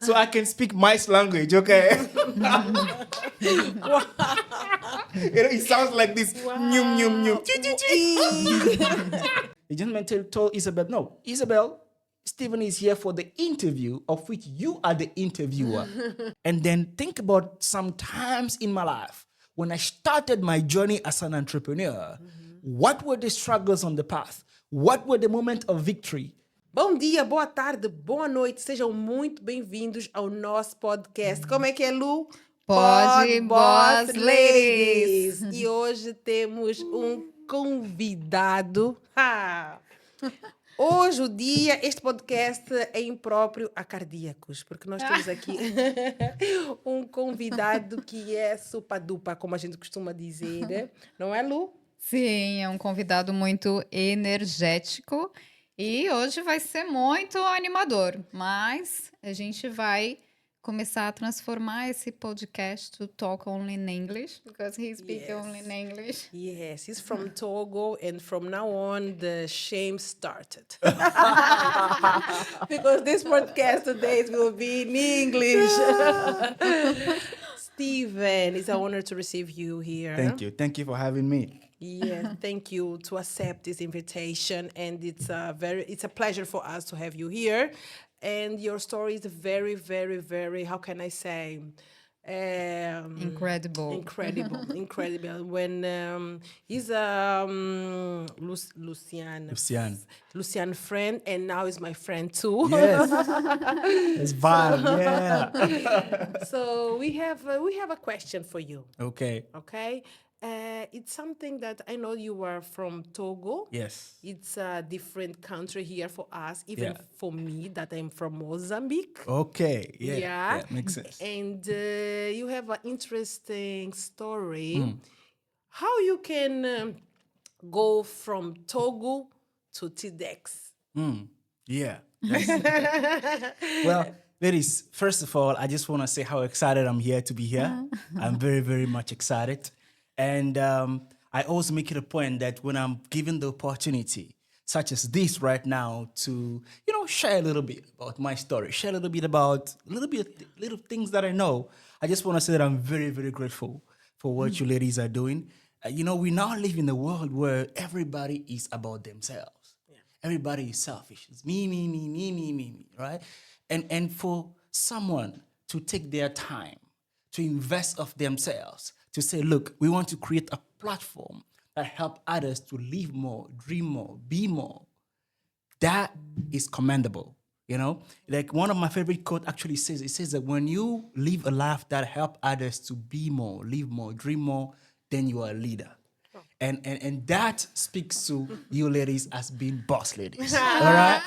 so I can speak mice language, okay? It sounds like this. Nyum, nyum, nyum. The gentleman told Isabel, no, Isabel, Steven is here for the interview of which you are the interviewer. And then think about some times in my life when I started my journey as an entrepreneur. What were the struggles on the path? What were the moments of victory? Bom dia, boa tarde, boa noite. Sejam muito bem-vindos ao nosso podcast. Como é que é, Lu? Pod Boss Ladies. E hoje temos um convidado. Hoje este podcast é impróprio a cardíacos, porque nós temos aqui um convidado que é supa-dupa, como a gente costuma dizer. Não é, Lu? Sim, é um convidado muito energético e hoje vai ser muito animador, mas a gente vai começar a transformar esse podcast to talk only in English, because he speaks only in English. Yes, he's from Togo, and from now on, the shame started. Because this podcast today will be in English. Steven, it's an honor to receive you here. Thank you. Thank you for having me. Yeah, thank you to accept this invitation, and it's a pleasure for us to have you here. And your story is very, very, very, how can I say? Incredible. Incredible. When he's Lucian friend, and now is my friend too. Yes, it's fun. Yeah. So we have a question for you. Okay. Okay. It's something that I know you are from Togo. Yes. It's a different country here for us, even for me that I'm from Mozambique. Okay. Yeah. Makes sense. And you have an interesting story. How you can go from Togo to TEDx. Yeah. Well, ladies, first of all, I just want to say how excited I'm here to be here. I'm very, very much excited. And I always make it a point that when I'm given the opportunity, such as this right now, to, share a little bit about my story, share a little bit about little things that I know, I just want to say that I'm very, very grateful for what you ladies are doing. We now live in a world where everybody is about themselves. Yeah. Everybody is selfish. It's me, right? And for someone to take their time to invest of themselves, to say, look, we want to create a platform that help others to live more, dream more, be more. That is commendable, Like one of my favorite quotes actually says, it says that when you live a life that help others to be more, live more, dream more, then you are a leader. And that speaks to you ladies as being boss ladies. All right?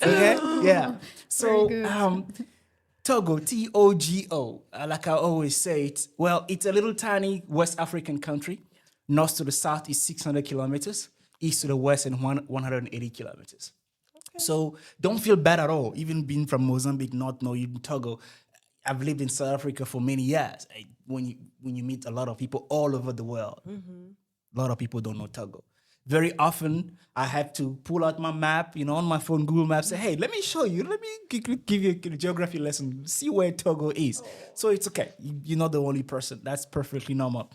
Okay? Yeah. So, Togo, T-O-G-O, like I always say it. Well, it's a little tiny West African country. North to the south is 600 kilometers. East to the west and 180 kilometers. Okay. So don't feel bad at all. Even being from Mozambique, not knowing Togo. I've lived in South Africa for many years. When you meet a lot of people all over the world, a lot of people don't know Togo. Very often, I have to pull out my map, on my phone, Google Maps, say, hey, let me show you. Let me give you a geography lesson, see where Togo is. So it's okay. You're not the only person. That's perfectly normal.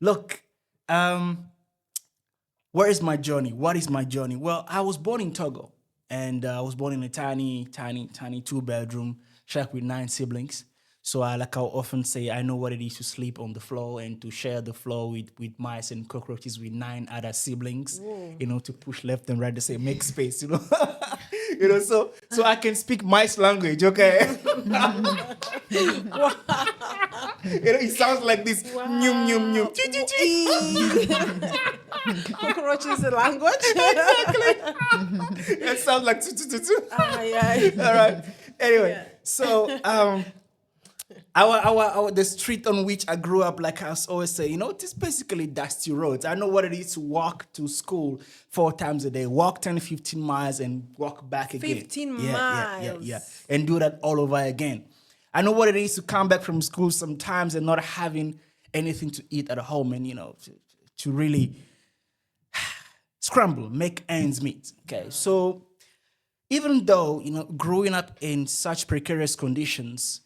Look, where is my journey? What is my journey? Well, I was born in Togo, and I was born in a tiny 2-bedroom shack with 9 siblings. So like I often say, I know what it is to sleep on the floor and to share the floor with mice and cockroaches with 9 other siblings, to push left and right to say, make space, so I can speak mice language, okay? It sounds like this. Nyum, nyum, nyum. Cockroaches language? Exactly. It sounds like All right. Anyway, so the street on which I grew up, like I always say, it's basically dusty roads. I know what it is to walk to school 4 times a day, walk 10, 15 miles and walk back again. 15 miles. Yeah. And do that all over again. I know what it is to come back from school sometimes and not having anything to eat at home and, to really scramble, make ends meet. Okay, so, even though, growing up in such precarious conditions,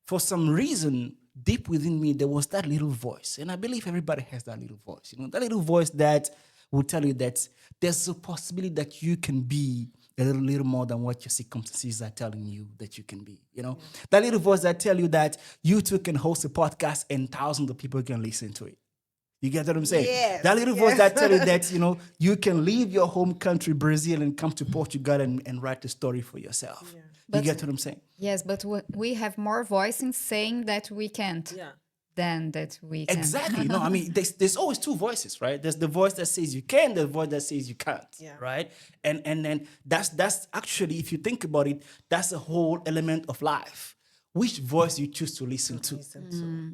for some reason, deep within me, there was that little voice. And I believe everybody has that little voice, that little voice that will tell you that there's a possibility that you can be a little more than what your circumstances are telling you that you can be, That little voice that tell you that you too can host a podcast and thousands of people can listen to it. You get what I'm saying? Yes, That little voice that tell you that, you can leave your home country, Brazil, and come to Portugal and write a story for yourself. Yeah. You get what I'm saying? Yes, but we have more voice in saying that we can't than that we can. Exactly. No, I mean, there's always two voices, right? There's the voice that says you can, the voice that says you can't, right? And then that's actually, if you think about it, that's the whole element of life. Which voice you choose to listen to.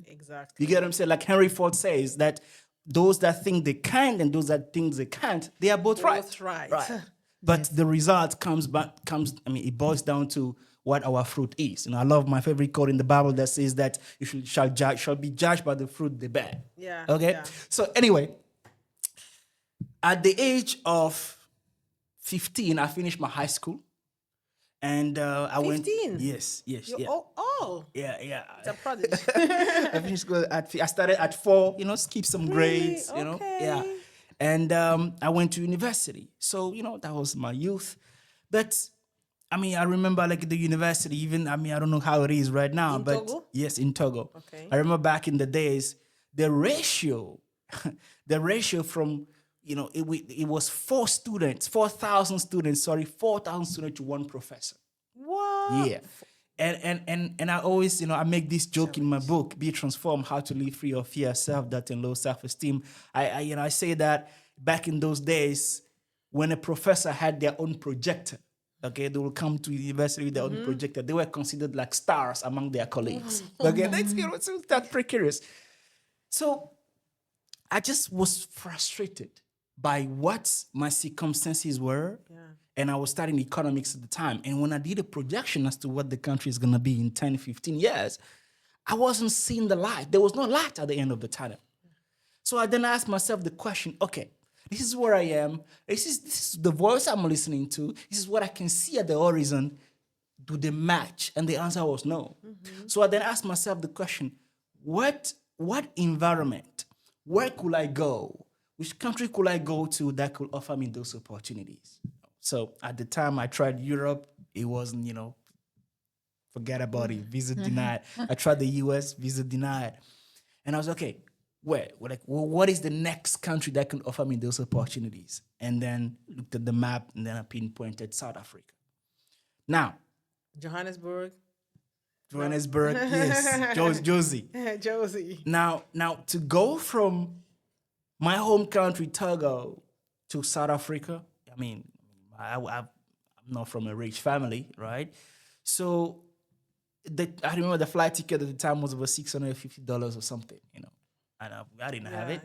Exactly. You get what I'm saying? Like Henry Ford says that those that think they can and those that think they can't, they are both right. Right. But the result it boils down to what our fruit is. I love my favorite quote in the Bible that says that you shall be judged by the fruit they bear. Yeah. Okay? Yeah. So anyway, at the age of 15, I finished my high school. And I 15? went. Yes. You're Yeah. Oh. Yeah. It's a prodigy. I finished school I started at 4, skip some grades, Okay. Yeah. And I went to university. So, that was my youth. But, I remember like the university, even, I don't know how it is right now. In but Togo? Yes, in Togo. Okay. I remember back in the days, the ratio from, it was 4,000 students to one professor. What? Yeah. And I always, I make this joke in my book, Be Transformed, How to Live Free of Fear, Self-Doubt, and Low Self-Esteem. I say that back in those days, when a professor had their own projector, okay, they will come to university with their own projector. They were considered like stars among their colleagues. Okay, that's precarious. So I just was frustrated by what my circumstances were. Yeah. And I was studying economics at the time. And when I did a projection as to what the country is going to be in 10, 15 years, I wasn't seeing the light. There was no light at the end of the tunnel. So I then asked myself the question, okay, this is where I am. This is the voice I'm listening to. This is what I can see at the horizon. Do they match? And the answer was no. Mm-hmm. So I then asked myself the question, what environment, where could I go? Which country could I go to that could offer me those opportunities? So at the time I tried Europe, it wasn't, forget about it, visa denied. I tried the US, visa denied. And I was okay, what is the next country that can offer me those opportunities? And then looked at the map and then I pinpointed South Africa. Now, Johannesburg, yes, Josie. Josie. Now to go from my home country, Togo, to South Africa, I'm not from a rich family, right? So I remember the flight ticket at the time was over $650 or something, and I didn't have it.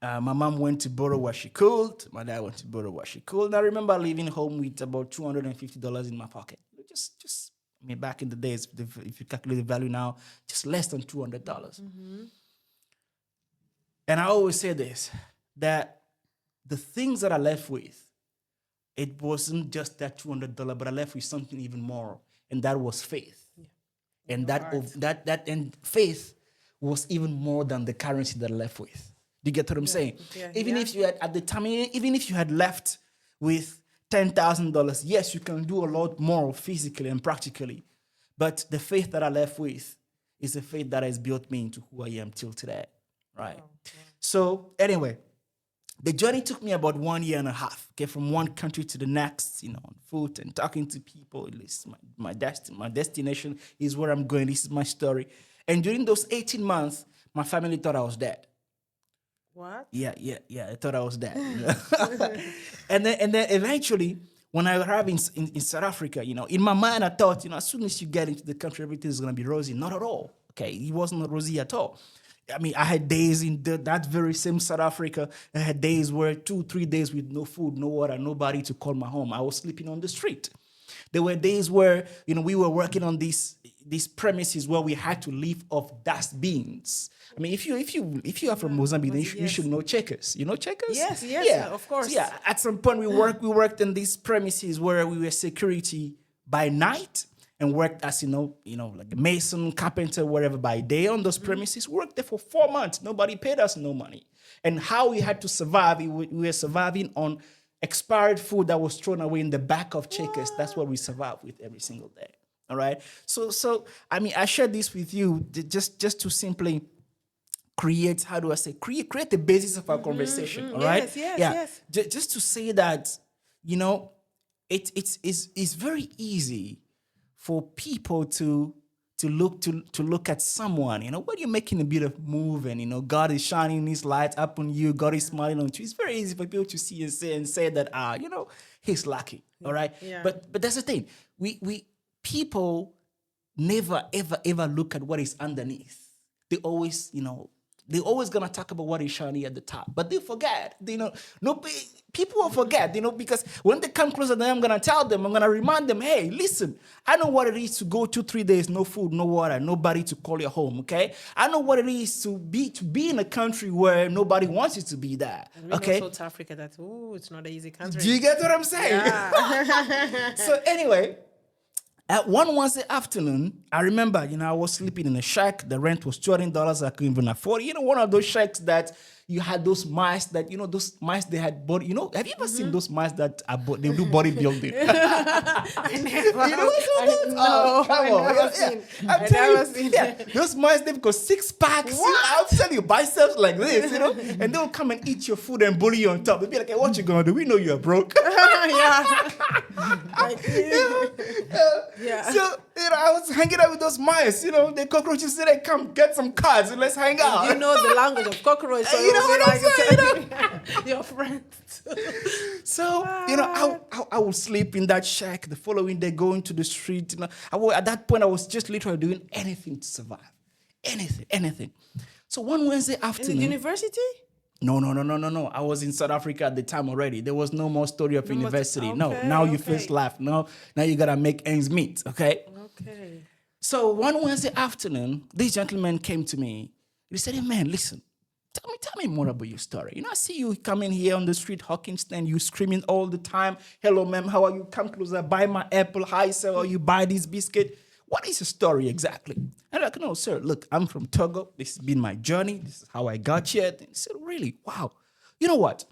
My mom went to borrow what she could. My dad went to borrow what she could. And I remember leaving home with about $250 in my pocket. Just back in the days, if you calculate the value now, just less than $200. Mm-hmm. And I always say this, that the things that I left with, it wasn't just that $200, but I left with something even more, and that was faith. Yeah. And that faith was even more than the currency that I left with. Do you get what I'm saying? Yeah. If you had at the time, even if you had left with $10,000, yes, you can do a lot more physically and practically, but the faith that I left with is a faith that has built me into who I am till today, right? Wow. So anyway. The journey took me about 1.5 years, okay, from one country to the next, on foot and talking to people. At least my destination is where I'm going. This is my story. And during those 18 months, my family thought I was dead. What? Yeah. I thought I was dead. and then eventually, when I arrived in South Africa, in my mind, I thought, as soon as you get into the country, everything is going to be rosy. Not at all. Okay, it wasn't rosy at all. I had days in that very same South Africa. I had days where 2-3 days with no food, no water, nobody to call my home. I was sleeping on the street. There were days where, we were working on these premises where we had to live off dust bins. I mean, if you are from Mozambique, then you should know checkers. You know checkers? Yes, yeah, of course. So at some point we worked in these premises where we were security by night and worked as like mason, carpenter, whatever by day on those premises. Worked there for 4 months. Nobody paid us no money. And how we had to survive, we were surviving on expired food that was thrown away in the back of checkers. That's what we survived with every single day. All right. So I mean, I shared this with you just to simply create the basis of our conversation. All right. Yes. Just to say that, it's very easy for people to look at someone, when you're making a bit of move and, God is shining his light up on you, God is smiling on you. It's very easy for people to see and say that, he's lucky. All right. Yeah. But that's the thing. We people never, ever look at what is underneath. They always, they're always gonna talk about what is shiny at the top, but they forget. People will forget, because when they come closer, then I'm gonna tell them, I'm gonna remind them, hey, listen, I know what it is to go 2-3 days, no food, no water, nobody to call your home. Okay, I know what it is to be in a country where nobody wants you to be there. Okay, South Africa, it's not an easy country. Do you get what I'm saying? Yeah. So anyway. At one Wednesday afternoon, I remember, I was sleeping in a shack. The rent was $200. I couldn't even afford it. One of those shacks that you had those mice that, those mice they had body. Have you ever seen those mice that they do bodybuilding? I've never seen. Those mice, they've got 6 packs. I'll tell you, biceps like this, and they'll come and eat your food and bully you on top. They'll be like, hey, what you gonna do? We know you're broke. Yeah. So, I was hanging out with those mice, the cockroaches said, hey, come get some cards and let's hang out. You know the language of cockroach. So you know what I'm saying? Your friends. So, I would sleep in that shack. The following day, going to the street. At that point, I was just literally doing anything to survive. Anything. So one Wednesday afternoon. In the university? No. I was in South Africa at the time already. There was no more story of university. Now you face life. No, now you gotta make ends meet. Okay. So one Wednesday afternoon, this gentleman came to me. He said, hey man, listen, tell me more about your story. I see you coming here on the street, hawking stand, you screaming all the time. Hello, ma'am, how are you? Come closer, buy my apple. Hi, sir, or you buy this biscuit. What is your story exactly? And I'm like, no, sir, look, I'm from Togo. This has been my journey. This is how I got here. And he said, really? Wow. You know what?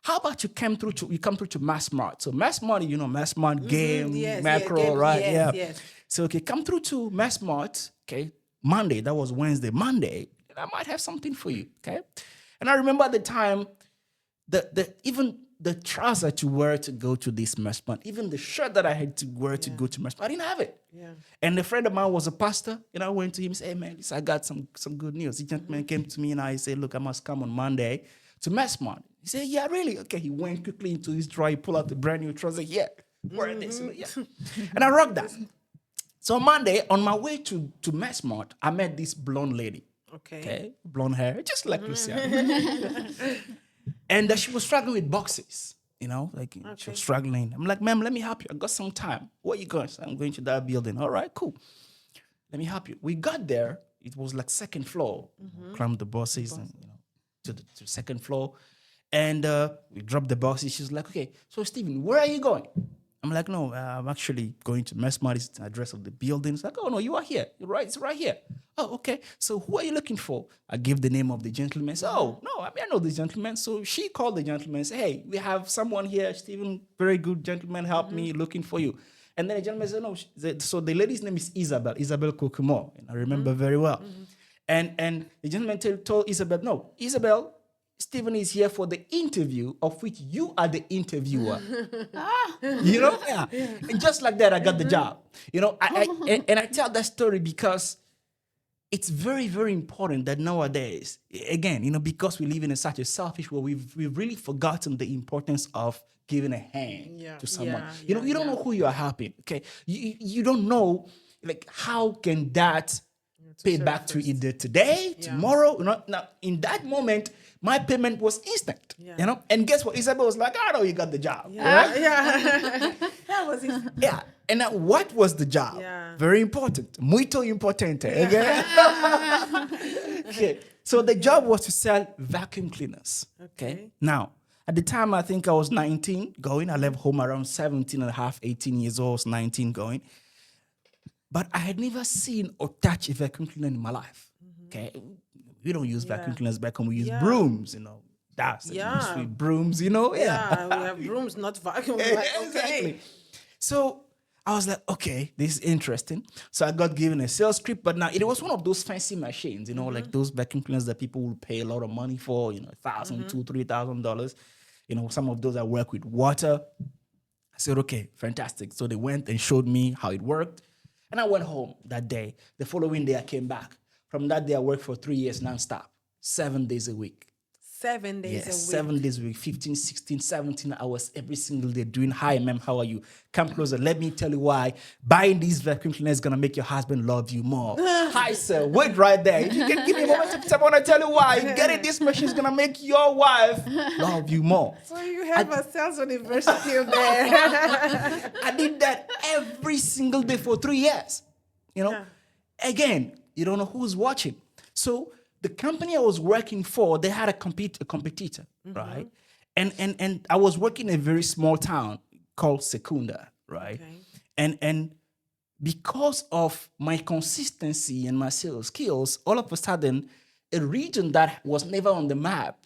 How about you come through to Mass Mart? So Mass Mart, Mass Mart game, macro, game, right? Yes. So, okay, come through to Mass Mart, okay, Monday. That was Wednesday. Monday, and I might have something for you, okay? And I remember at the time, even the trouser to wear to go to this Mass Mart, even the shirt that I had to wear to go to Mass Mart, I didn't have it. Yeah. And a friend of mine was a pastor, and I went to him and said, hey, man, listen, I got some good news. The gentleman came to me, and I said, look, I must come on Monday to Mass Mart. He said, yeah, really? Okay, he went quickly into his drawer, he pulled out the brand new trouser. Yeah, wear this. Yeah. And I rocked that. So on Monday, on my way to Mass Mart, I met this blonde lady. Okay. Blonde hair, just like Luciana. And she was struggling with boxes, she was struggling. I'm like, ma'am, let me help you. I got some time. Where are you going? So I'm going to that building. All right, cool. Let me help you. We got there. It was like second floor. Climbed the buses and, to the second floor. And we dropped the boxes. She's like, okay, so Steven, where are you going? I'm like, no, I'm actually going to Mass Mart. It's the address of the building. It's like, oh, no, you are here. You're right. It's right here. Oh, okay. So who are you looking for? I give the name of the gentleman. So, oh, no, I know the gentleman. So she called the gentleman and said, hey, we have someone here, Steven, very good gentleman, help me, looking for you. And then the gentleman said, no. So the lady's name is Isabel Kokumo. And I remember very well. And the gentleman told Isabel, no, Isabel, Steven is here for the interview of which you are the interviewer. Yeah. And just like that, I got the job. I tell that story because it's very, very important that nowadays, again, because we live in such a selfish world, we've really forgotten the importance of giving a hand to someone. You don't know who you are helping. Okay, you don't know like how can that pay back to either today, tomorrow. Now, in that moment, my payment was instant. You know, and guess what? Isabel was like, "I know you got the job." Yeah. That was it. Yeah. And now, what was the job? Yeah. Very important. Muito importante. Okay? Okay. So the job was to sell vacuum cleaners. Okay. Now, at the time, I think I was 19 going. I left home around 17 and a half, 18 years old, 19 going. But I had never seen or touched a vacuum cleaner in my life. Okay. We don't use vacuum cleaners back home. We use brooms, you know. That's the industry. Brooms, you know. Yeah, we have brooms, not vacuum. Exactly. So I was like, okay, this is interesting. So I got given a sales script, but now it was one of those fancy machines, you know, like those vacuum cleaners that people will pay a lot of money for, you know, $1,000, $2,000, $3,000. You know, some of those that work with water. I said, okay, fantastic. So they went and showed me how it worked. And I went home that day. The following day, I came back. From that day, I worked for 3 years nonstop, 7 days a week. 7 days a week. 7 days a week, 15, 16, 17 hours every single day doing, "Hi, ma'am, how are you? Come closer. Let me tell you why buying these vacuum cleaners is going to make your husband love you more." "Hi, sir. Wait right there. If you can give me a moment, I want to tell you why. Getting this machine is going to make your wife love you more." So you have a sales university there. I did that every single day for 3 years. You know, again, you don't know who's watching. So the company I was working for, they had a competitor, right? And I was working in a very small town called Secunda, right? And because of my consistency and my sales skills, all of a sudden, a region that was never on the map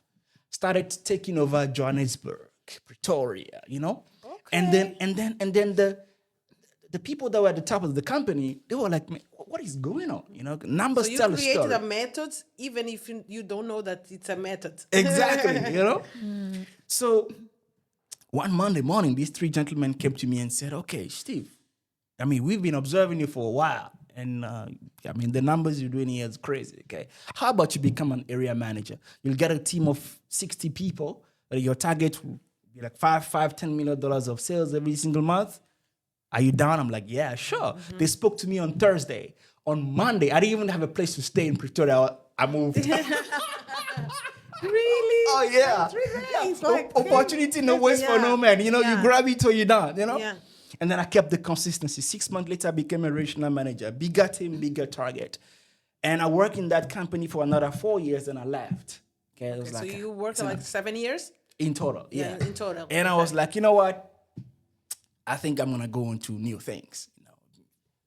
started taking over Johannesburg, Pretoria, you know? And then the people that were at the top of the company, they were like, "Man, what is going on?" You know, numbers tell a story. So you created a method, even if you don't know that it's a method. Exactly, you know? So one Monday morning, these 3 gentlemen came to me and said, "Okay, Steve, I mean, we've been observing you for a while. And I mean, the numbers you're doing here is crazy, okay? How about you become an area manager? You'll get a team of 60 people. Your target will be like $10 million of sales every single month. Are you down?" I'm like, "Yeah, sure." They spoke to me on Thursday. On Monday, I didn't even have a place to stay in Pretoria. I moved. Really? Oh, yeah. That's really nice. Opportunity no waits for no man. You know, you grab it or you don't, you know? Yeah. And then I kept the consistency. 6 months later, I became a regional manager. Bigger team, bigger target. And I worked in that company for another 4 years, and I left. Okay, it was So you worked like 7 years? In total, yeah. In total. And I was like, you know what? I think I'm going to go into new things. You know,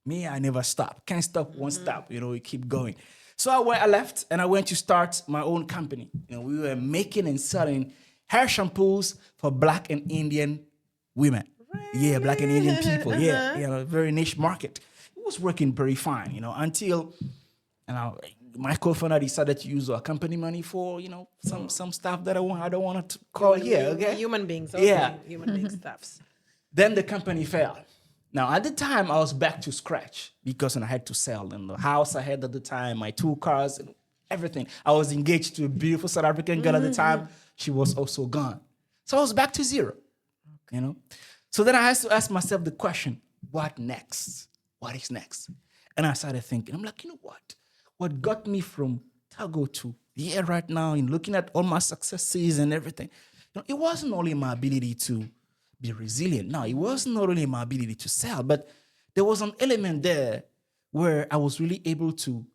me, I never stop. Can't stop, won't stop. You know, we keep going. So I left, and I went to start my own company. You know, we were making and selling hair shampoos for Black and Indian women. Really? Yeah, Black and Indian people. Yeah, you know, very niche market. It was working very fine, you know, until my co-founder decided to use our company money for, you know, some stuff that I don't want to call here. Okay, human beings. Okay. Yeah, human being stuffs. Then the company failed. Now, at the time, I was back to scratch because I had to sell. And the house I had at the time, my 2 cars, and everything. I was engaged to a beautiful South African girl at the time. She was also gone. So I was back to zero, you know? So then I had to ask myself the question, what next? What is next? And I started thinking, I'm like, you know what? What got me from Togo to here right now and looking at all my successes and everything, you know, it wasn't only my ability to be resilient. No, it wasn't only my ability to sell, but there was an element there where I was really able to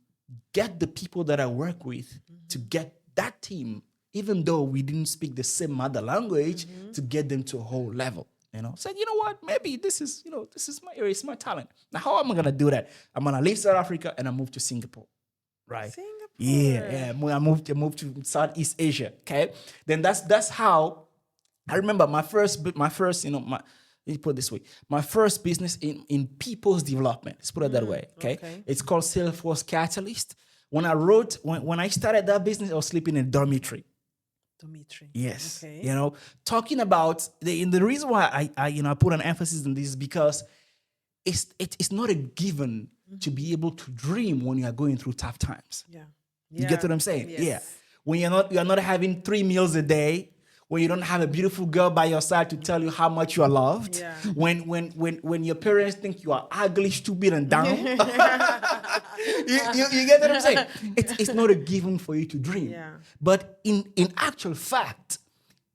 get the people that I work with to get that team, even though we didn't speak the same mother language, to get them to a whole level. You know, said, you know what, maybe this is my area, it's my talent. Now, how am I gonna do that? I'm gonna leave South Africa and I move to Singapore. Right. Singapore. Yeah. I moved to Southeast Asia. Okay. Then that's how I remember my first, let me put it this way. My first business in people's development. Let's put it that way. Okay. It's called Salesforce Catalyst. When I started that business, I was sleeping in a dormitory. Yes. Okay. You know, talking about the reason why I put an emphasis on this is because it's not a given to be able to dream when you are going through tough times. Yeah. You get what I'm saying? Yes. Yeah. When you're not having 3 meals a day, when you don't have a beautiful girl by your side to tell you how much you are loved, Yeah. when your parents think you are ugly, stupid, and dumb. you get what I'm saying? It's not a given for you to dream. Yeah. But in actual fact,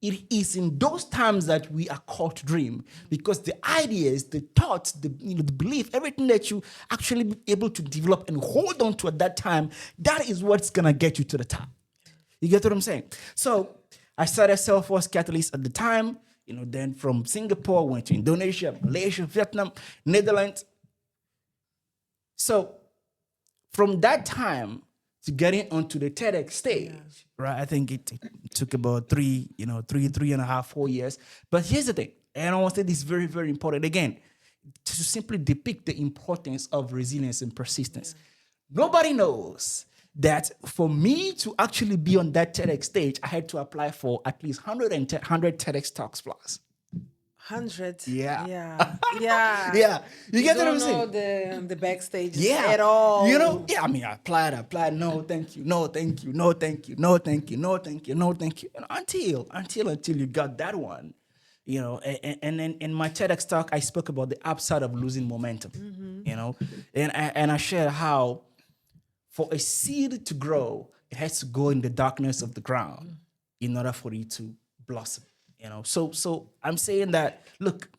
it is in those times that we are called to dream, because the ideas, the thoughts, the belief, everything that you actually be able to develop and hold on to at that time, that is what's gonna get you to the top. You get what I'm saying? So I started Self-Force Catalyst at the time, then from Singapore, went to Indonesia, Malaysia, Vietnam, Netherlands. So from that time to getting onto the TEDx stage, right? I think it took about 3.5, 4 years. But here's the thing, and I want to say this is very, very important. Again, to simply depict the importance of resilience and persistence. Nobody knows that for me to actually be on that TEDx stage, I had to apply for at least 100 TEDx talks plus. 100. Yeah. Yeah. Yeah. You get what I'm don't saying? know the backstage Yeah. at all. I mean, I applied. No, thank you. No, thank you. No, thank you. No, thank you. No, thank you. No, thank you. Until you got that one, and then in my TEDx talk, I spoke about the upside of losing momentum, and I shared how for a seed to grow, it has to go in the darkness of the ground in order for it to blossom. So I'm saying that, look,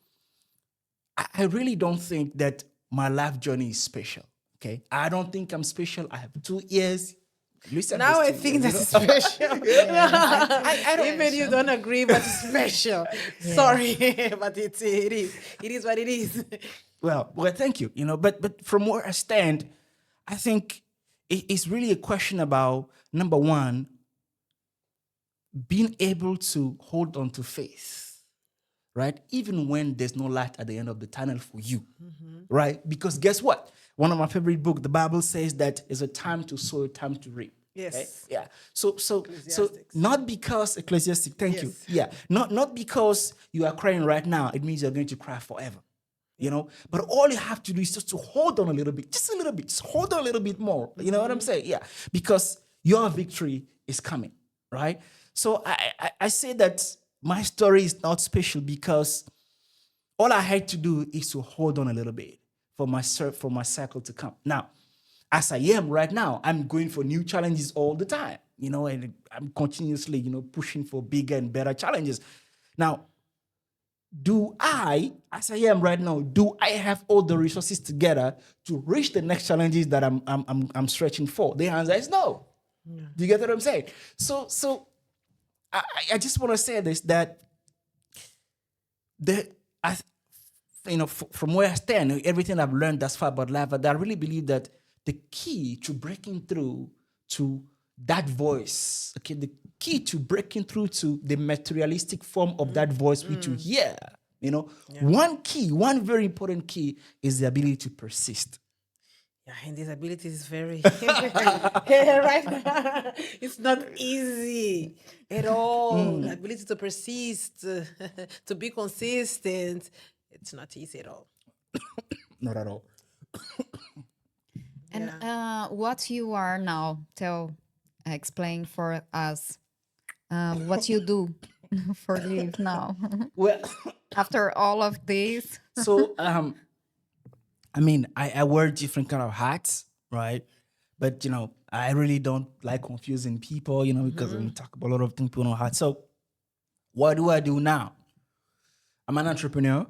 I really don't think that my life journey is special. Okay, I don't think I'm special. I have 2 years. Now I think that's special. I don't. Even you don't agree, but it's special. Sorry, but it is. It is what it is. Well, thank you. But from where I stand, I think it's really a question about, number one, being able to hold on to faith, right? Even when there's no light at the end of the tunnel for you, right? Because guess what? One of my favorite books, the Bible says that there's a time to sow, a time to reap. Yes. Okay? Yeah. So not because Ecclesiastic, thank you. Yeah. Not because you are crying right now, it means you're going to cry forever. But all you have to do is just to hold on a little bit, just a little bit, just hold on a little bit more. You know what I'm saying? Yeah. Because your victory is coming, right? So I say that my story is not special because all I had to do is to hold on a little bit for my cycle to come. Now, as I am right now, I'm going for new challenges all the time, and I'm continuously, pushing for bigger and better challenges. Now, do I, as I am right now, do I have all the resources together to reach the next challenges that I'm stretching for? The answer is no. Yeah. Do you get what I'm saying? So I just want to say this, that from where I stand, everything I've learned thus far about life, I really believe that the key to breaking through to that voice, okay, the key to breaking through to the materialistic form of that voice which you hear, one very important key is the ability to persist. Yeah, and this ability is very right now. It's not easy at all. The ability to persist, to be consistent, it's not easy at all. Not at all. And what you are now, explain for us what you do for live now. Well, after all of this. So, I wear different kind of hats, right? But, I really don't like confusing people, because when we talk about a lot of things, people know how. So what do I do now? I'm an entrepreneur.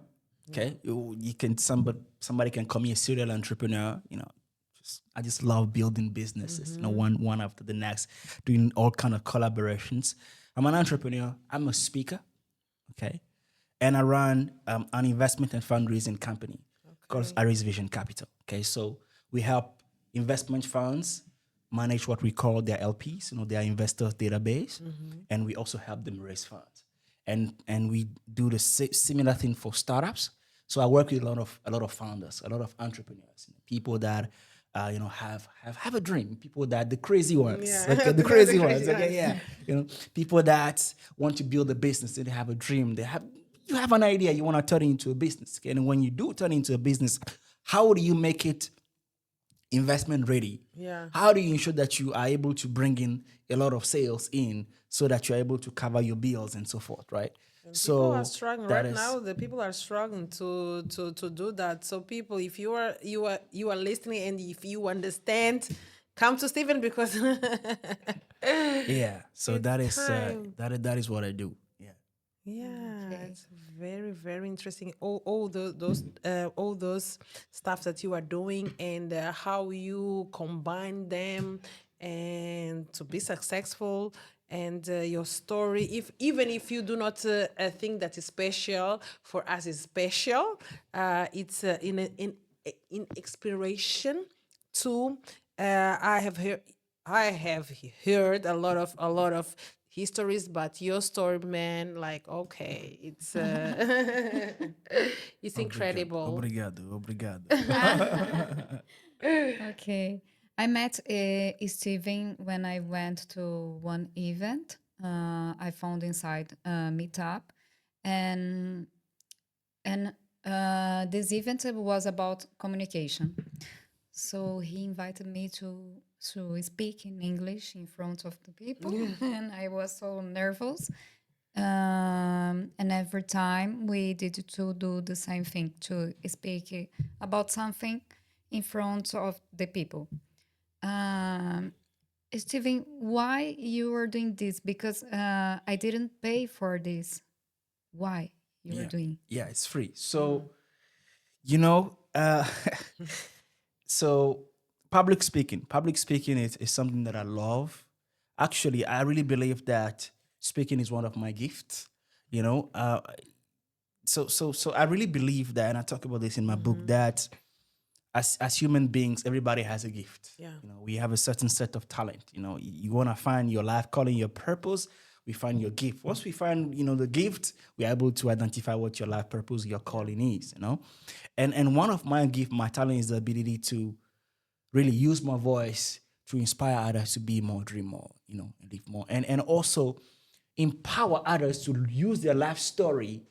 Okay. Somebody can call me a serial entrepreneur, I just love building businesses, one after the next, doing all kind of collaborations. I'm an entrepreneur. I'm a speaker, okay? And I run an investment and fundraising company called Aris Vision Capital, okay? So we help investment funds manage what we call their LPs, their investors database, and we also help them raise funds. And we do the similar thing for startups. So I work with a lot of founders, a lot of entrepreneurs, people that have a dream, people that the crazy ones, the crazy ones, people that want to build a business, and they have a dream, you have an idea, you want to turn it into a business, okay? And when you do turn it into a business, how do you make it investment ready. Yeah. How do you ensure that you are able to bring in a lot of sales in so that you're able to cover your bills and so forth, right? People are struggling that right is- now. The people are struggling to do that. So people, if you are listening and if you understand, come to Steven because Yeah. So It's that is time. that is what I do. Yeah. yeah, Okay. it's very very interesting. All those stuff that you are doing and how you combine them and to be successful and your story. If even if you do not think that is special, for us is special. It's in inspiration to I have heard a lot of histories, but your story, man, like okay, it's it's incredible. Obrigado. Okay. I met Steven when I went to one event I found inside Meetup. And this event was about communication. So he invited me to speak in English in front of the people, and I was so nervous. And every time we did to do the same thing, to speak about something in front of the people. Um, Steven, why you were doing this? Because I didn't pay for this. Why you were doing? Yeah, it's free. So, you know, so public speaking is something that I love. Actually, I really believe that speaking is one of my gifts. You know, so I really believe that, and I talk about this in my book, that as human beings, everybody has a gift. Yeah. You know, we have a certain set of talent. You know, you want to find your life calling, your purpose. We find your gift. Once we find, the gift, we're able to identify what your life purpose, your calling is. And one of my gift, my talent, is the ability to really use my voice to inspire others to be more, dream more, and live more, and also empower others to use their life story,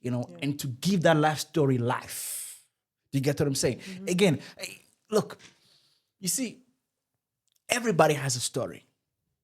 and to give that life story life. Do you get what I'm saying? Again, look, you see, everybody has a story,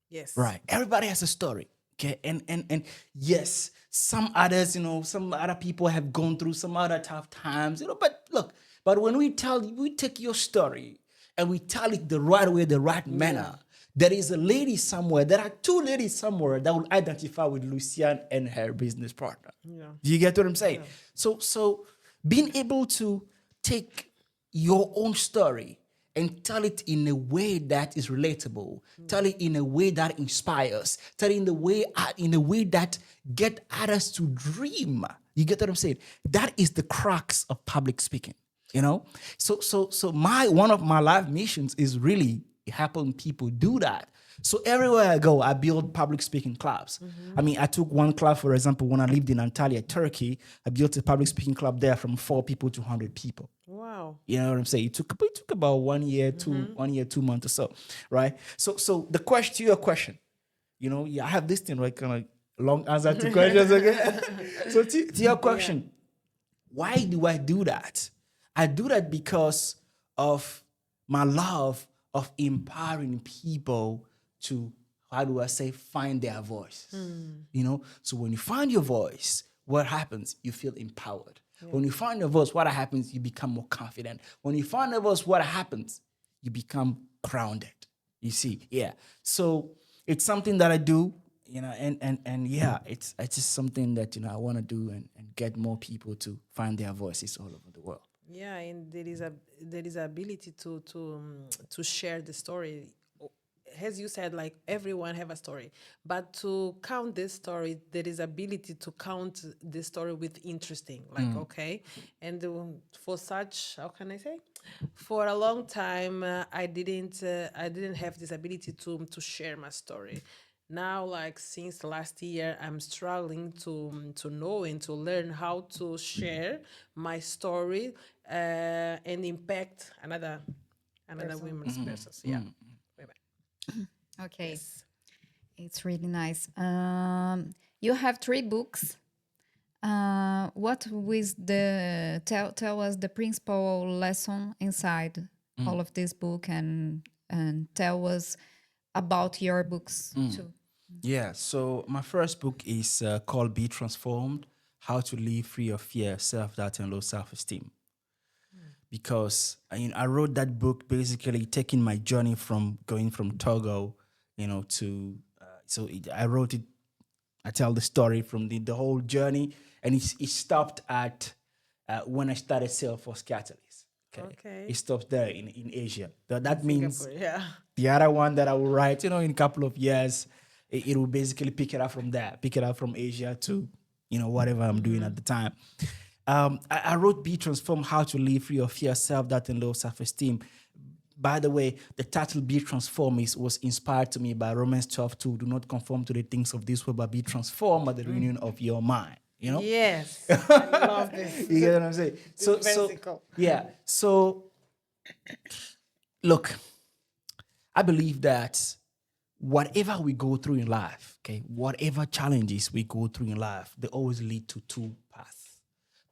Yes. right? Everybody has a story. Okay, and yes, some others, some other people have gone through some other tough times, but look, but when we take your story and we tell it the right way, the right manner, there is a lady somewhere, there are two ladies somewhere that will identify with Luciane and her business partner. Yeah. Do you get what I'm saying? So being able to take your own story and tell it in a way that is relatable, tell it in a way that inspires, tell it in a way that get others to dream. You get what I'm saying? That is the crux of public speaking. So one of my life missions is really helping people do that. So everywhere I go, I build public speaking clubs. I mean, I took one club, for example, when I lived in Antalya, Turkey. I built a public speaking club there from 4 people to 100 people. Wow. You know what I'm saying? It took about 1 year, 2 months or so, right? So to your question, I have this thing, right? Kind of long answer to questions. Okay? So to your question, why do I do that? I do that because of my love of empowering people to, how do I say, find their voice. So when you find your voice, what happens? You feel empowered. When you find your voice, what happens? You become more confident. When you find your voice, what happens? You become grounded. You see, yeah. So it's something that I do, and yeah, it's just something that I want to do and get more people to find their voices all over the world. Yeah, and there is ability to share the story. As you said, like everyone have a story, but to count this story, there is ability to count the story with interesting, like okay, and for such, how can I say, for a long time I didn't have this ability to share my story. Now, like since last year, I'm struggling to know and to learn how to share my story and impact another women's persons. Yeah. Okay, Yes. it's really nice. You have 3 books. What was tell us the principal lesson inside all of this book and tell us about your books too. Yeah, so my first book is called Be Transformed, How to Live Free of Fear, Self-Doubt, and Low Self-Esteem. Because I wrote that book basically taking my journey from going from Togo, to, I wrote it, I tell the story from the whole journey, and it stopped at when I started Salesforce Catalyst. Okay. It stops there in Asia. That means Singapore, yeah. the other one that I will write, in a couple of years, it will basically pick it up from there, pick it up from Asia to, whatever I'm doing at the time. I wrote Be Transformed, How to Live Free of Fear, Self-Doubt, and Low Self-Esteem. By the way, the title Be Transformed was inspired to me by Romans 12:2. Do not conform to the things of this world, but be transformed by the renewing of your mind. Yes, I love this. You get what I'm saying? So, look, I believe that whatever we go through in life, whatever challenges we go through in life, they always lead to two paths.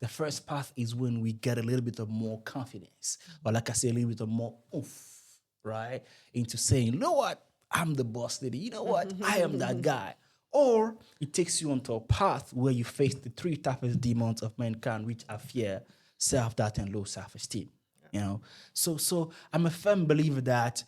The first path is when we get a little bit of more confidence, or like I say, a little bit of more oomph, right? Into saying, you know what? I'm the boss lady. You know what? I am that guy. Or it takes you onto a path where you face the three toughest demons of mankind, which are fear, self-doubt, and low self-esteem. So I'm a firm believer that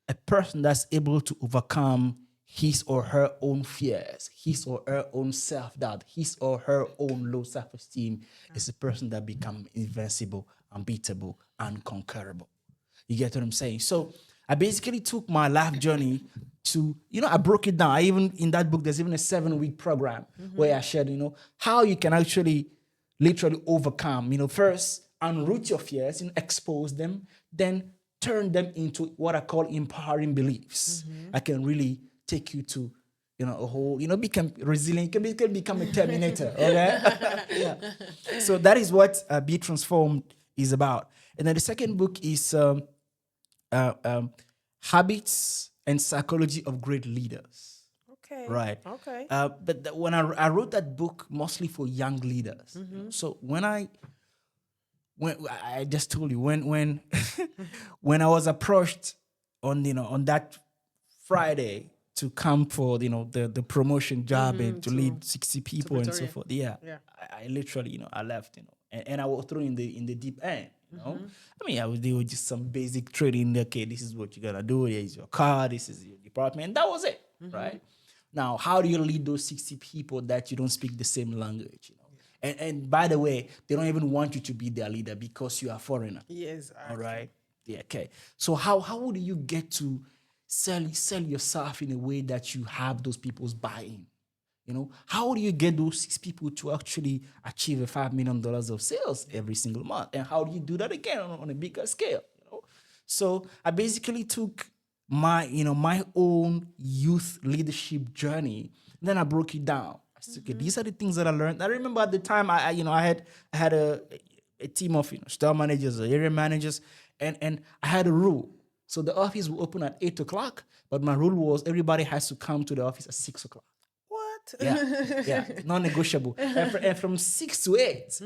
a person that's able to overcome his or her own fears, his or her own self-doubt, his or her own low self-esteem is a person that becomes invincible, unbeatable, unconquerable. You get what I'm saying? So I basically took my life journey to, I broke it down. In that book, there's even a 7-week program where I shared, how you can actually literally overcome, first unroot your fears, expose them, then turn them into what I call empowering beliefs. I can really take you to, a whole, become resilient. You can basically become a Terminator, okay? Yeah. So that is what Be Transformed is about. And then the second book is Habits and Psychology of Great Leaders. Okay. Right. Okay. But when I wrote that book mostly for young leaders. So when I just told you when when I was approached on that Friday to come for the promotion job and to lead 60 people and so forth. Yeah. I literally I left and I was thrown in the deep end. I mean, they were just some basic training. Okay, this is what you're gonna do. Here is your car. This is your department. And that was it, right? Now, how do you lead those 60 people that you don't speak the same language? And by the way, they don't even want you to be their leader because you are a foreigner. Yes. All right. Yeah. Okay. So how would you get to sell yourself in a way that you have those people's buy-in? How do you get those 6 people to actually achieve a $5 million of sales every single month? And how do you do that again on a bigger scale? So I basically took my own youth leadership journey. Then I broke it down. I said, okay, these are the things that I learned. I remember at the time I had a team of store managers, area managers, and I had a rule. So the office will open at 8:00, but my rule was everybody has to come to the office at 6:00. Yeah, non-negotiable. And from 6 to 8,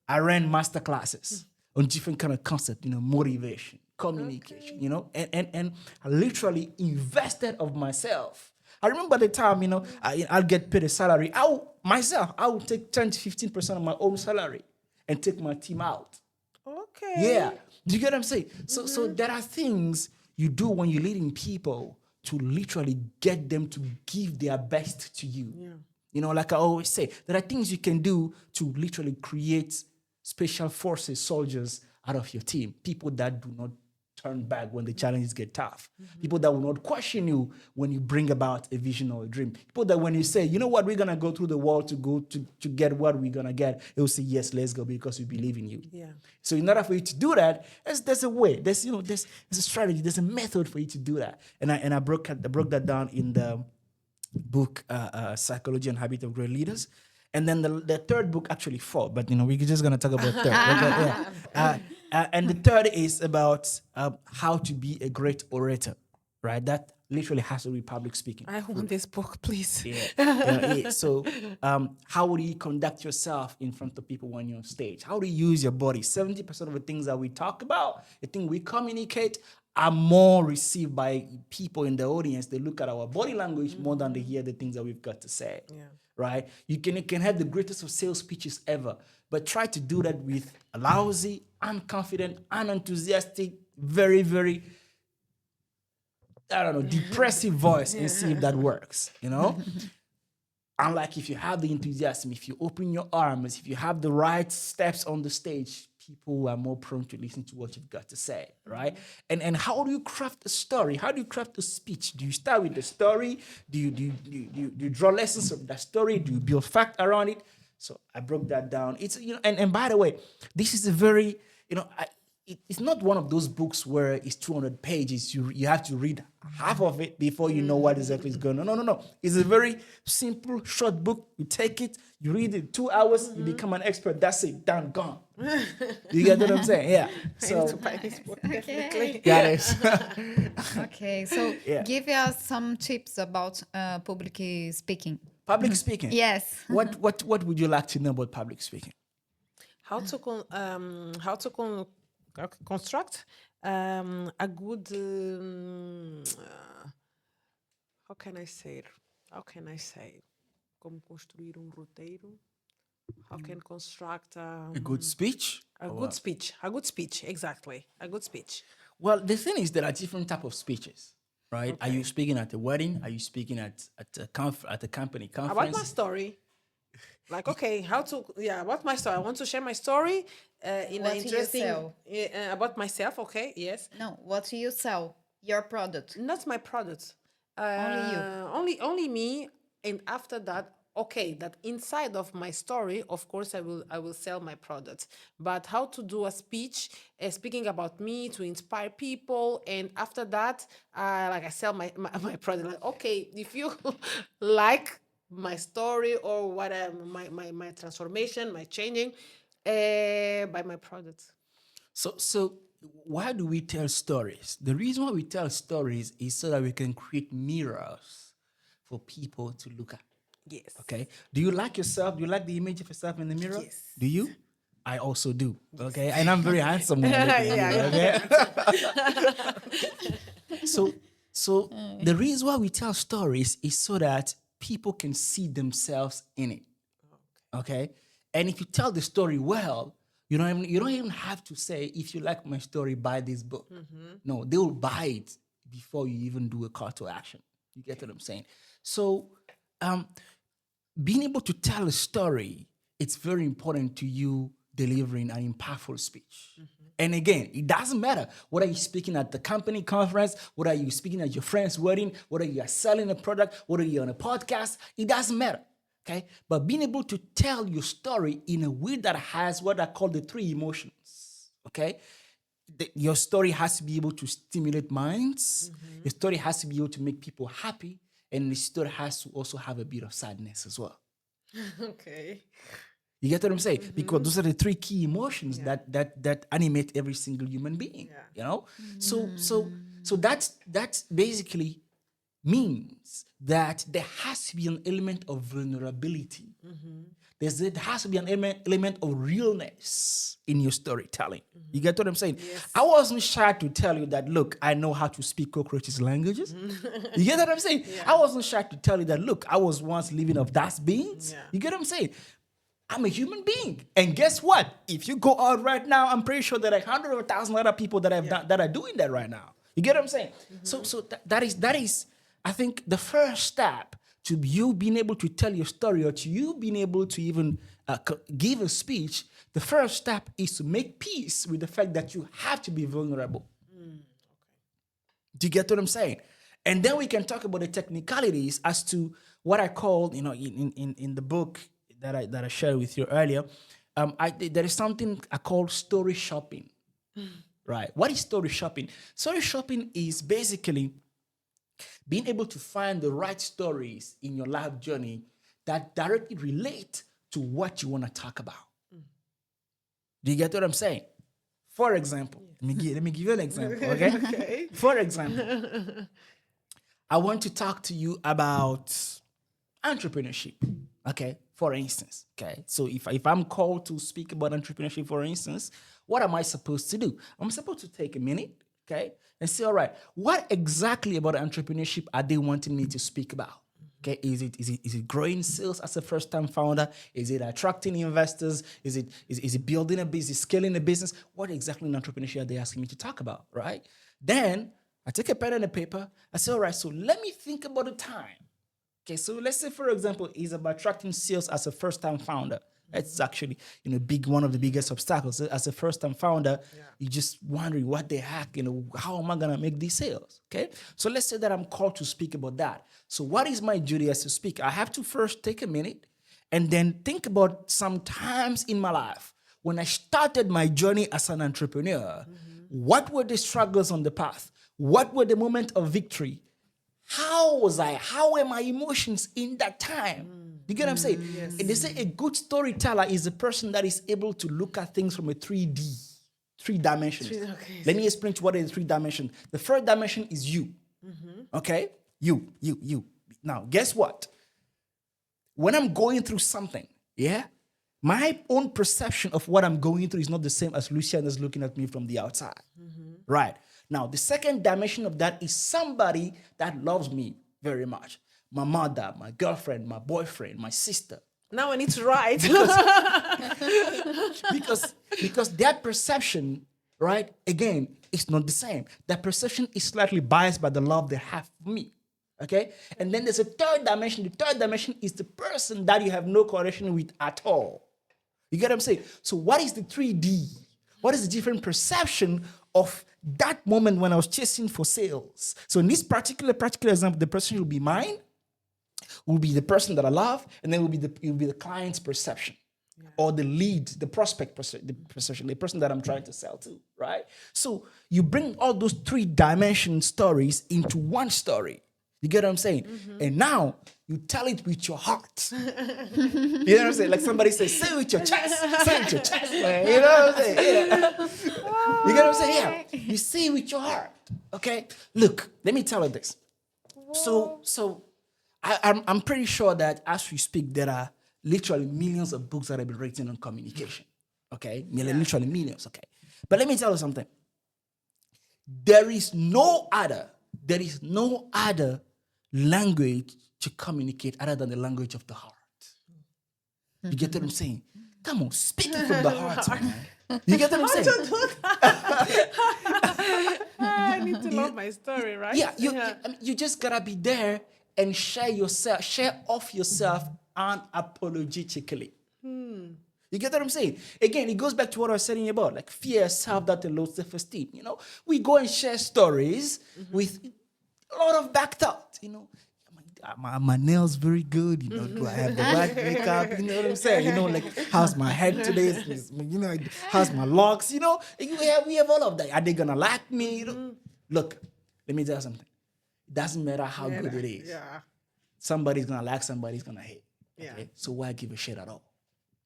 I ran master classes on different kind of concepts, motivation, communication, and I literally invested of myself. I remember the time, I'll get paid a salary. I will take 10 to 15% of my own salary and take my team out. Okay. Yeah. Do you get what I'm saying? So there are things you do when you're leading people to literally get them to give their best to you. Yeah. Like I always say, there are things you can do to literally create special forces soldiers out of your team. People that do not turn back when the challenges get tough. People that will not question you when you bring about a vision or a dream. People that when you say, you know what, we're going to go through the wall to go to get what we're going to get, they will say, yes, let's go because we believe in you. Yeah. So in order for you to do that, there's a way. There's a strategy. There's a method for you to do that. And I broke that down in the book, Psychology and Habit of Great Leaders. And then the third book, actually 4, but we're just going to talk about third. And the third is about how to be a great orator, right? That literally has to do with public speaking. I want this book, please. So, how do you conduct yourself in front of people when you're on stage? How do you use your body? 70% of the things that we talk about, the thing we communicate, are more received by people in the audience. They look at our body language more than they hear the things that we've got to say. Yeah. Right? You can have the greatest of sales speeches ever, but try to do that with a lousy, unconfident, unenthusiastic, very, very, I don't know, depressive voice and see if that works, you know? Unlike if you have the enthusiasm, if you open your arms, if you have the right steps on the stage, people are more prone to listen to what you've got to say, right? And how do you craft a story? How do you craft a speech? Do you start with the story? Do you draw lessons from that story? Do you build fact around it? So I broke that down. It's, you know, and by the way, this is a very, you know, it's not one of those books where it's 200 pages. You have to read half of it before you know what exactly is going on. No. It's a very simple, short book. You take it, you read it 2 hours, you become an expert. That's it, done, gone. You get what I'm saying? Yeah. I need to buy this book, definitely. That is. Okay, so give us some tips about public speaking. Public speaking. Yes. What would you like to know about public speaking? How to construct a good how can I say como construir roteiro, how can construct A good speech? a good speech, exactly, a good speech. Well, the thing is, there are different type of speeches, right? Are you speaking at a wedding? Are you speaking at a company conference? About my story. Like, okay, about my story. I want to share my story in What an do you interesting sell? about myself. Okay, yes. No, what do you sell? Your product. Not my product. Only you. Only me. And after that, okay, that inside of my story, of course, I will sell my products. But how to do a speech, speaking about me to inspire people, and after that, I sell my product. Like, okay, if you like my story or what my transformation, my changing, by my products. So why do we tell stories? The reason why we tell stories is so that we can create mirrors for people to look at. Yes. Okay. Do you like yourself? Do you like the image of yourself in the mirror? Yes. Do you? I also do. Okay. And I'm very handsome when I look in the mirror, okay? So the reason why we tell stories is so that people can see themselves in it. Okay. And if you tell the story well, you don't even have to say, if you like my story, buy this book. No, they will buy it before you even do a call to action. You get what I'm saying? So being able to tell a story, it's very important to you delivering an impactful speech. And again, it doesn't matter whether you're speaking at the company conference, whether you're speaking at your friend's wedding, whether you are selling a product, whether you're on a podcast, it doesn't matter. Okay? But being able to tell your story in a way that has what I call the 3 emotions. Okay? Your story has to be able to stimulate minds. Your story has to be able to make people happy. And the story has to also have a bit of sadness as well. Okay. You get what I'm saying? Because those are the 3 key emotions that animate every single human being. You know? So that's basically means that there has to be an element of vulnerability. There has to be an element of realness in your storytelling. You get what I'm saying? Yes. I wasn't shy to tell you that, look, I know how to speak cockroaches languages. You get what I'm saying? Yeah. I wasn't shy to tell you that, look, I was once living off dustbins. Yeah. You get what I'm saying? I'm a human being. And guess what? If you go out right now, I'm pretty sure there are 100 or 1,000 other people that that are doing that right now. You get what I'm saying? So that is, I think, the first step to you being able to tell your story, or to you being able to even give a speech. The first step is to make peace with the fact that you have to be vulnerable. Do you get what I'm saying? And then we can talk about the technicalities as to what I call, in the book that I shared with you earlier. There is something I call story shopping. Right? What is story shopping? Story shopping is basically being able to find the right stories in your life journey that directly relate to what you want to talk about. Do you get what I'm saying? For example, let me give you an example, okay? Okay. For example, I want to talk to you about entrepreneurship. Okay, for instance. Okay, so if I'm called to speak about entrepreneurship, for instance, what am I supposed to do? I'm supposed to take a minute, okay, and say, all right, what exactly about entrepreneurship are they wanting me to speak about? Okay, is it growing sales as a first-time founder? Is it attracting investors? Is it building a business, scaling a business? What exactly in entrepreneurship are they asking me to talk about, right? Then I take a pen and a paper. I say, all right, so let me think about the time. Okay, so let's say, for example, it's about attracting sales as a first-time founder. That's actually, one of the biggest obstacles. As a first-time founder, you're just wondering what the heck, how am I gonna make these sales? Okay, so let's say that I'm called to speak about that. So what is my duty as a speaker? I have to first take a minute and then think about some times in my life when I started my journey as an entrepreneur. What were the struggles on the path? What were the moments of victory? How was I? How were my emotions in that time? You get what I'm saying? Yes. And they say a good storyteller is a person that is able to look at things from a 3 dimensions. Okay. Let me explain to what is 3 dimensions. The first dimension is you. Okay? You. Now, guess what? When I'm going through something, my own perception of what I'm going through is not the same as Lucian is looking at me from the outside. Right. Now, the second dimension of that is somebody that loves me very much. My mother, my girlfriend, my boyfriend, my sister. Now I need to write. Because their perception, right, again, is not the same. Their perception is slightly biased by the love they have for me. Okay? And then there's a third dimension. The third dimension is the person that you have no correlation with at all. You get what I'm saying? So what is the 3D? What is the different perception of that moment when I was chasing for sales? So in this particular example, the person will be mine, will be the person that I love, and then it will be the client's perception, or the lead, the prospect perception, the person that I'm trying to sell to, right? So you bring all those 3-dimension stories into one story. You get what I'm saying? And now you tell it with your heart. You know what I'm saying? Like somebody says, say it with your chest. Say it with your chest, man. You know what I'm saying? Yeah. You get what I'm saying? Yeah. You say it with your heart. Okay? Look, let me tell you this. So I'm pretty sure that as we speak, there are literally millions of books that have been written on communication. Okay? Literally millions. Okay. But let me tell you something. There is no other language to communicate other than the language of the heart. You get what I'm saying? Come on, speak it from the heart, man. You get what I'm saying? I need to love my story, right? Yeah, you just gotta be there and share off yourself unapologetically. You get what I'm saying? Again, it goes back to what I was saying about, like fear, self-doubt, and low self-esteem. We go and share stories with a lot of back thought. My nails very good. Do I have the right makeup? You know what I'm saying? Like how's my head today? How's my locks? We have all of that. Are they gonna like me? Look, let me tell you something. It doesn't matter how good it is. Yeah. Somebody's gonna like, somebody's gonna hate. Okay? Yeah. So why give a shit at all?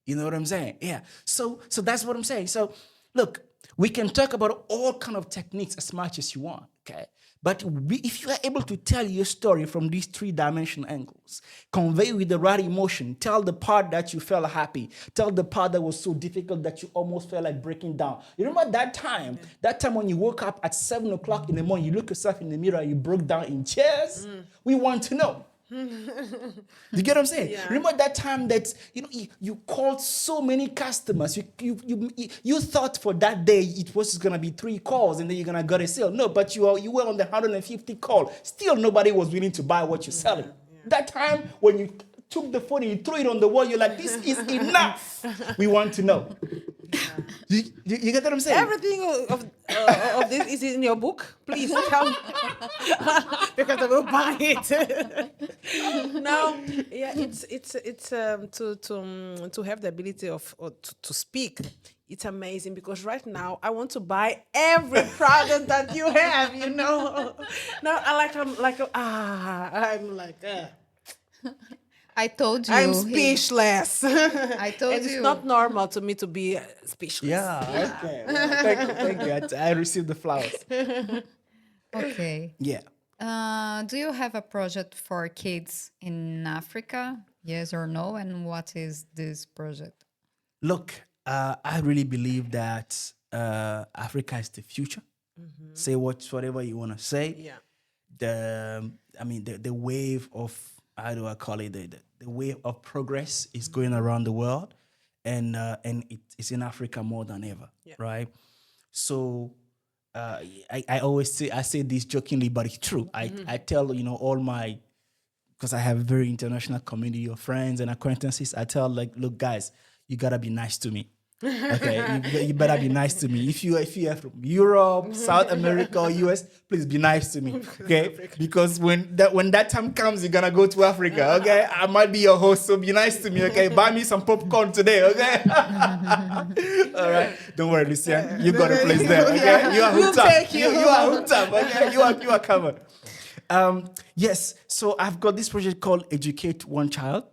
You know what I'm saying? Yeah. So that's what I'm saying. So look, we can talk about all kind of techniques as much as you want, okay? But if you are able to tell your story from these 3-dimensional angles, convey with the right emotion, tell the part that you felt happy, tell the part that was so difficult that you almost felt like breaking down. You remember that time when you woke up at 7 o'clock in the morning, you look yourself in the mirror, you broke down in tears? We want to know. You get what I'm saying? Yeah. Remember that time that you called so many customers. You thought for that day it was gonna be 3 calls and then you're gonna get a sale. No, but you were on the 150 call. Still nobody was willing to buy what you're selling. That time when you took the phone and you threw it on the wall, you're like, this is enough. We want to know. You get what I'm saying? Everything of this is in your book. Please come because I will buy it. Now, it's to have the ability to speak. It's amazing because right now I want to buy every product that you have. Now I'm like. I told you. I'm speechless. I told and you. It's not normal to me to be speechless. Yeah. Okay. Well, thank you. I received the flowers. Okay. Yeah. Do you have a project for kids in Africa? Yes or no? And what is this project? Look, I really believe that Africa is the future. Say whatever you want to say. Yeah. The wave of, how do I call it, the wave of progress is going around the world, and it's in Africa more than ever, right? So I always say this jokingly, but it's true. I tell all my, because I have a very international community of friends and acquaintances. I tell, like, look, guys, you gotta be nice to me. Okay, you better be nice to me. If you are from Europe, South America, or US, please be nice to me. Okay, because when that time comes, you're gonna go to Africa. Okay, I might be your host, so be nice to me. Okay, buy me some popcorn today. Okay, all right. Don't worry, Lucian, you got a place there. Okay, you are hooked up. You are hooked up. Okay, you are covered. Yes. So I've got this project called Educate One Child.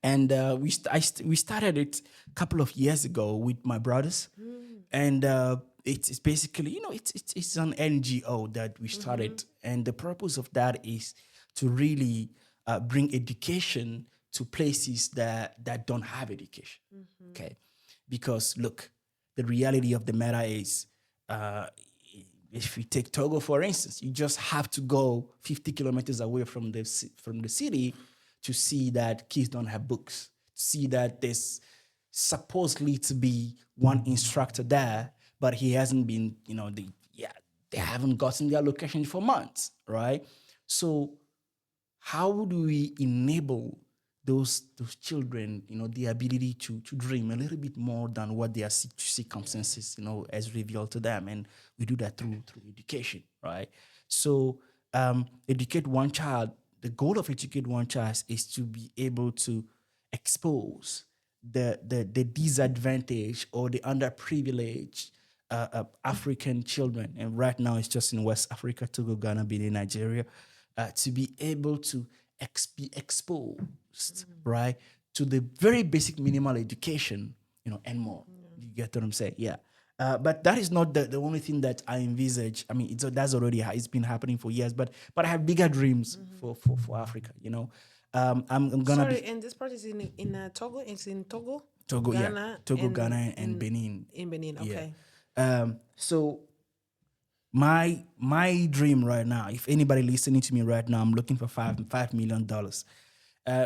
And we started it a couple of years ago with my brothers, and it's basically it's an NGO that we started, and the purpose of that is to really bring education to places that don't have education. Okay, because look, the reality of the matter is, if we take Togo for instance, you just have to go 50 kilometers away from the city to see that kids don't have books, see that there's supposedly to be one instructor there, but he hasn't been, they haven't gotten their location for months, right? So how do we enable those children, the ability to dream a little bit more than what their circumstances, has revealed to them? And we do that through education, right? So Educate One Child, the goal of Educate One Child is to be able to expose the disadvantaged or the underprivileged African children, and right now it's just in West Africa, Togo, Ghana, Benin, Nigeria, to be able to be exposed, right, to the very basic minimal education, and more. You get what I'm saying? Yeah. But that is not the only thing that I envisage. I mean, that's already it's been happening for years. But I have bigger dreams for Africa. I'm gonna. Sorry, and this part is in Togo. It's in Togo. Togo, Ghana, Togo, Ghana, and Benin. In Benin, okay. Yeah. So my dream right now, if anybody listening to me right now, I'm looking for $5 million.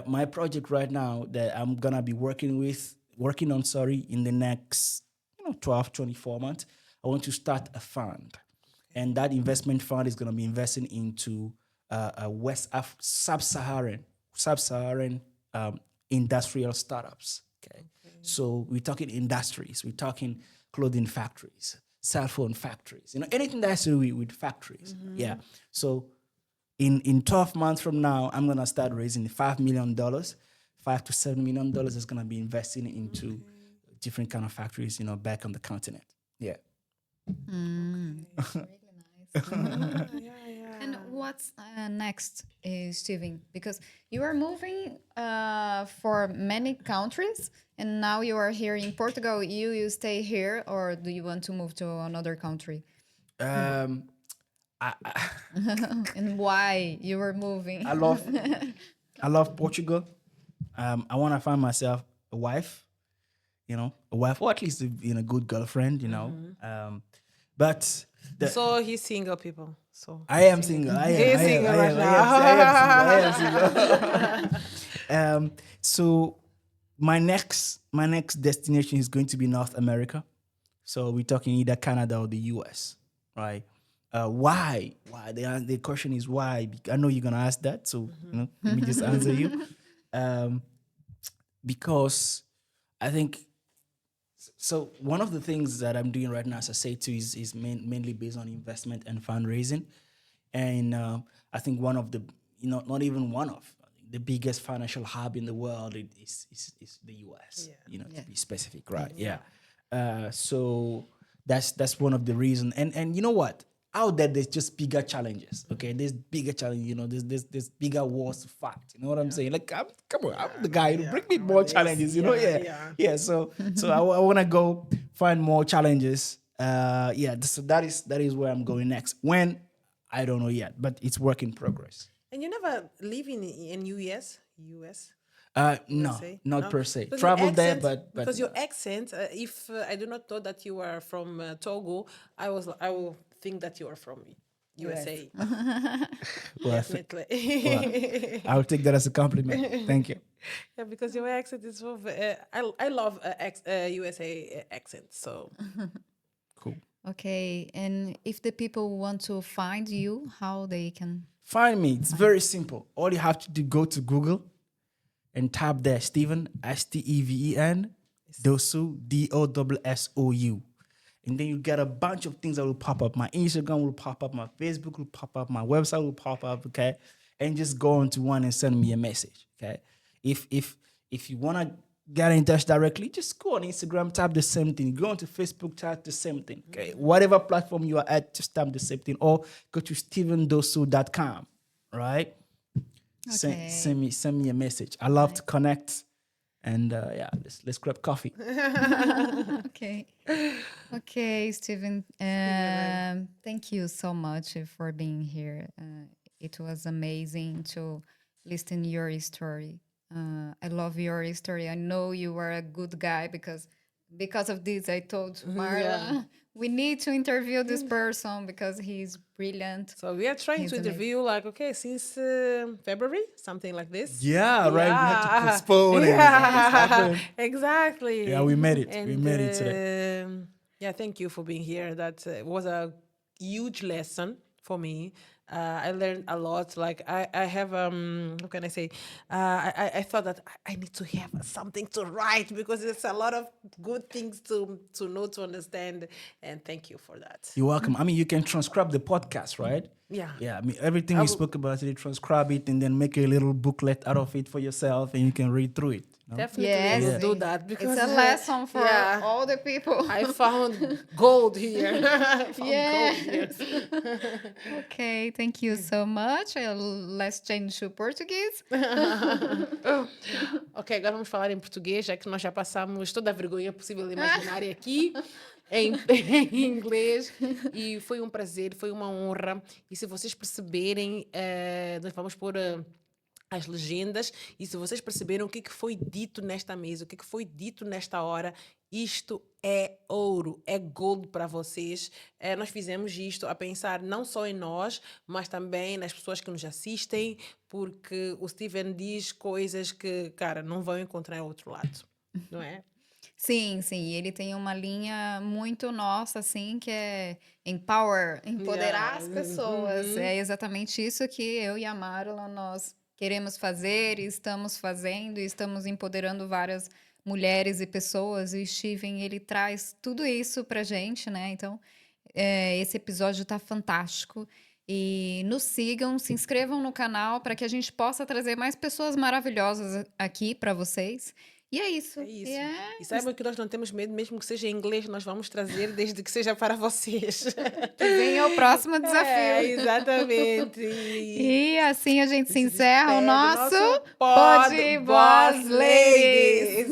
My project right now that I'm gonna be working on in the next 12, 24 months, I want to start a fund. And that investment fund is going to be investing into sub-Saharan industrial startups. Okay. So we're talking industries, we're talking clothing factories, cell phone factories, anything that has to do with factories. Yeah. So in 12 months from now, I'm going to start raising $5 million, $5 to $7 million is going to be investing into different kind of factories, back on the continent. Yeah. Really nice. And what's next, Steven? Because you are moving for many countries, and now you are here in Portugal. You stay here, or do you want to move to another country? And why you were moving? I love Portugal. I want to find myself a wife. A wife, or at least a good girlfriend, but so he's single, people. So I am single. I am single. So my next destination is going to be North America. So we're talking either Canada or the US, right? Why? The question is why? I know you're gonna ask that, so let me just answer you. Because I think. So one of the things that I'm doing right now, as I say too, is mainly based on investment and fundraising, and I think one of the, not even one of the biggest financial hub in the world is the US. To be specific, right? Yeah. So that's one of the reasons, and you know what? Out there's just bigger challenges. Okay, there's bigger challenges. There's bigger wars to fight. You know what I'm saying? Like, I'm the guy. Bring me more challenges. So I want to go find more challenges. So that is where I'm going next. When I don't know yet, but it's work in progress. And you never live in US? No, USA? not No? per se. Because Travel your there, accent- but because your accent, if I do not know that you are from Togo, I will think that you are from USA. well, Definitely. I'll take that as a compliment. Thank you. Yeah, because your accent is so. I love USA accent. So Cool. Okay, and if the people want to find you, how they can? Find me. It's very simple. All you have to do, go to Google and type there Steven, Steven, Dossou, Dossou. And then you get a bunch of things that will pop up. My Instagram will pop up, my Facebook will pop up, my website will pop up, okay? And just go on to one and send me a message, okay? If you want to get in touch directly, just go on Instagram, type the same thing. Go on to Facebook, type the same thing, okay? Whatever platform you are at, just type the same thing. Or go to stevendossou.com, right? Okay. Send me a message. I love to connect. And let's grab coffee. Okay, Steven. Thank you so much for being here. It was amazing to listen your story. I love your story. I know you are a good guy because of this, I told Marla, we need to interview this person because he's brilliant. So we are trying He's to interview since February, something like this. Yeah, right. We had to Yeah. postpone it. Exactly. Yeah, we made it. And, We made it today. Yeah, thank you for being here. That was a huge lesson for me. I learned a lot. I have how can I say? I thought that I need to have something to write because there's a lot of good things to know, to understand. And thank you for that. You're welcome. I mean, you can transcribe the podcast, right? Yeah. Yeah. I mean, everything we spoke about today, transcribe it and then make a little booklet out of it for yourself, and you can read through it. You know? Definitely Yes. will do that because It's a lesson for yeah. all the people. I found gold here. Yes. Okay, thank you so much. Let's change to Portuguese. Ok, agora vamos falar em português, já que nós já passamos toda a vergonha possível e imaginária aqui em inglês. E foi um prazer, foi uma honra. E se vocês perceberem, nós vamos pôr as legendas. E se vocês perceberam o que foi dito nesta mesa, o que foi dito nesta hora, isto é ouro, é gold para vocês. Nós fizemos isto a pensar não só em nós, mas também nas pessoas que nos assistem, porque o Steven diz coisas que, cara, não vão encontrar em outro lado, não é? Sim, ele tem uma linha muito nossa, assim, que é empoderar as pessoas. É exatamente isso que eu e a Marla, nós queremos fazer, e estamos fazendo, e estamos empoderando várias mulheres e pessoas. E o Steven, ele traz tudo isso pra gente, né? Então, esse episódio tá fantástico. E nos sigam, se inscrevam no canal para que a gente possa trazer mais pessoas maravilhosas aqui para vocês. E é isso. É isso. E saibam que nós não temos medo, mesmo que seja em inglês, nós vamos trazer desde que seja para vocês. Que venha o próximo desafio. Exatamente. E assim a gente se encerra o nosso Pod Boss Ladies.